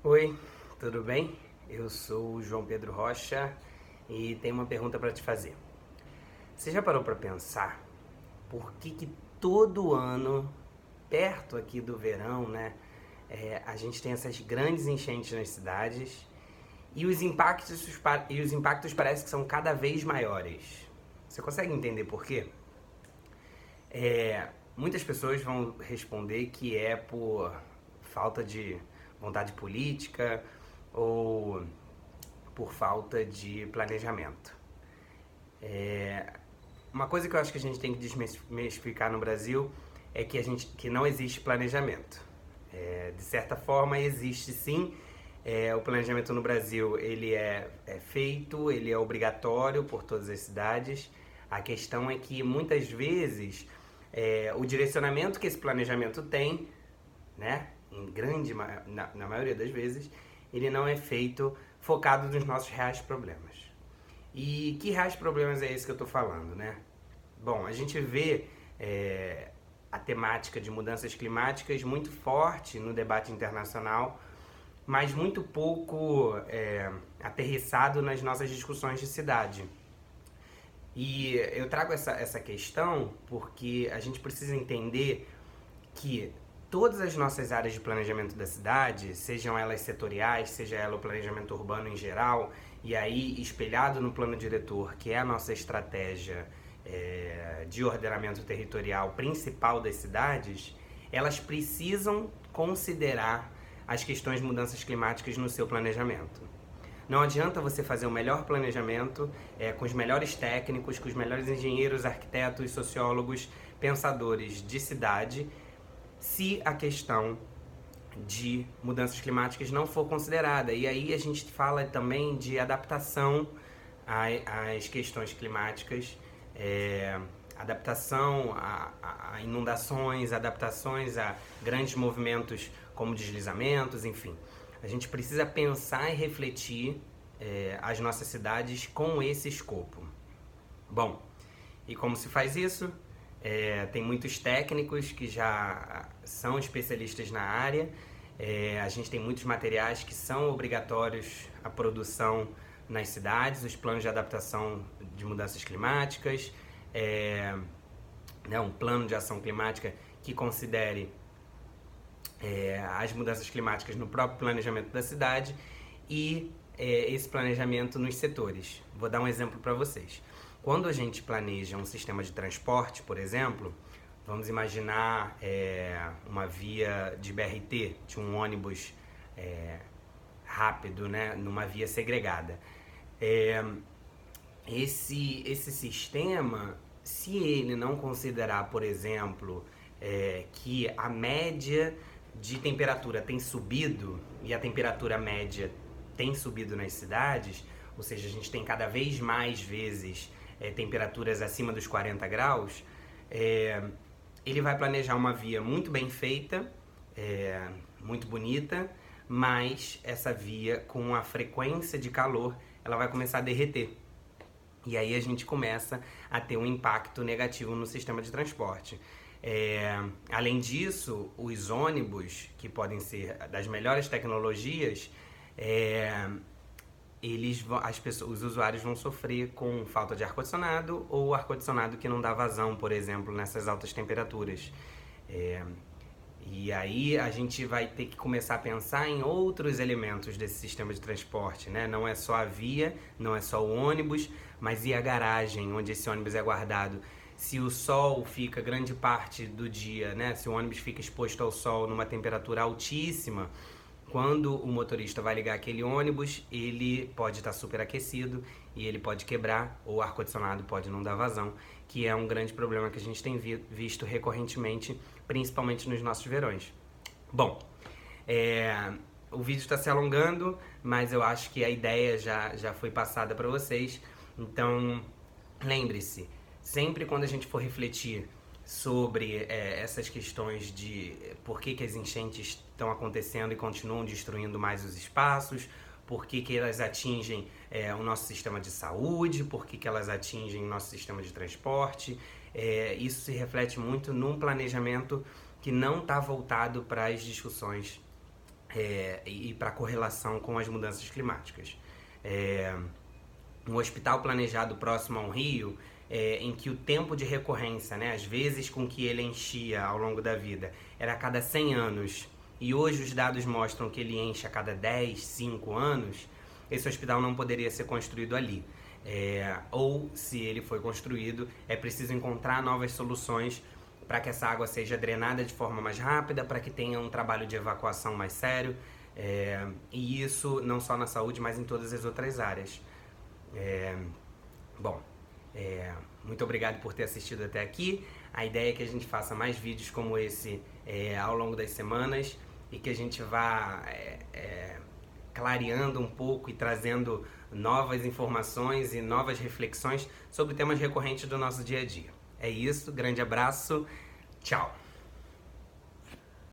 Oi, tudo bem? Eu sou o João Pedro Rocha e tenho uma pergunta para te fazer. Você já parou para pensar por que todo ano, perto aqui do verão, né, a gente tem essas grandes enchentes nas cidades e os impactos parecem que são cada vez maiores? Você consegue entender por quê? Muitas pessoas vão responder que é por falta de vontade política ou por falta de planejamento. Uma coisa que eu acho que a gente tem que desmistificar no Brasil é que não existe planejamento. De certa forma existe sim. O planejamento no Brasil ele é feito, ele é obrigatório por todas as cidades. A questão é que muitas vezes o direcionamento que esse planejamento tem, né, na maioria das vezes, ele não é feito focado nos nossos reais problemas. E que reais problemas é esse que eu estou falando, né? Bom, a gente vê a temática de mudanças climáticas muito forte no debate internacional, mas muito pouco aterrissado nas nossas discussões de cidade. E eu trago essa questão porque a gente precisa entender que todas as nossas áreas de planejamento da cidade, sejam elas setoriais, seja ela o planejamento urbano em geral, e aí espelhado no plano diretor, que é a nossa estratégia de ordenamento territorial principal das cidades, elas precisam considerar as questões de mudanças climáticas no seu planejamento. Não adianta você fazer o melhor planejamento com os melhores técnicos, com os melhores engenheiros, arquitetos, sociólogos, pensadores de cidade, se a questão de mudanças climáticas não for considerada. E aí a gente fala também de adaptação às questões climáticas, adaptação a inundações, adaptações a grandes movimentos como deslizamentos, enfim. A gente precisa pensar e refletir as nossas cidades com esse escopo. Bom, e como se faz isso? Tem muitos técnicos que já são especialistas na área. A gente tem muitos materiais que são obrigatórios à produção nas cidades, os planos de adaptação de mudanças climáticas, um plano de ação climática que considere as mudanças climáticas no próprio planejamento da cidade e esse planejamento nos setores. Vou dar um exemplo para vocês. Quando a gente planeja um sistema de transporte, por exemplo, vamos imaginar uma via de BRT, de um ônibus rápido, né, numa via segregada. Esse sistema, se ele não considerar, por exemplo, que a média de temperatura tem subido e a temperatura média tem subido nas cidades, ou seja, a gente tem cada vez mais vezes temperaturas acima dos 40 graus, ele vai planejar uma via muito bem feita, muito bonita, mas essa via, com a frequência de calor, ela vai começar a derreter. E aí a gente começa a ter um impacto negativo no sistema de transporte. Além disso, os ônibus, que podem ser das melhores tecnologias, os usuários vão sofrer com falta de ar-condicionado ou ar-condicionado que não dá vazão, por exemplo, nessas altas temperaturas. E aí a gente vai ter que começar a pensar em outros elementos desse sistema de transporte, né? Não é só a via, não é só o ônibus, mas e a garagem onde esse ônibus é guardado? Se o sol fica grande parte do dia, né? Se o ônibus fica exposto ao sol numa temperatura altíssima, quando o motorista vai ligar aquele ônibus, ele pode estar superaquecido e ele pode quebrar, ou o ar-condicionado pode não dar vazão, que é um grande problema que a gente tem visto recorrentemente, principalmente nos nossos verões. Bom, o vídeo está se alongando, mas eu acho que a ideia já foi passada para vocês. Então, lembre-se, sempre quando a gente for refletir sobre essas questões de por que as enchentes estão acontecendo e continuam destruindo mais os espaços, por que elas atingem o nosso sistema de saúde, por que elas atingem o nosso sistema de transporte. Isso se reflete muito num planejamento que não está voltado para as discussões e para correlação com as mudanças climáticas. Um hospital planejado próximo a um rio, em que o tempo de recorrência, né, as vezes com que ele enchia ao longo da vida, era a cada 100 anos, e hoje os dados mostram que ele enche a cada 10, 5 anos, esse hospital não poderia ser construído ali. Ou, se ele foi construído, é preciso encontrar novas soluções para que essa água seja drenada de forma mais rápida, para que tenha um trabalho de evacuação mais sério, e isso não só na saúde, mas em todas as outras áreas. Muito obrigado por ter assistido até aqui. A ideia é que a gente faça mais vídeos como esse ao longo das semanas e que a gente vá clareando um pouco e trazendo novas informações e novas reflexões sobre temas recorrentes do nosso dia a dia. É isso, grande abraço, tchau!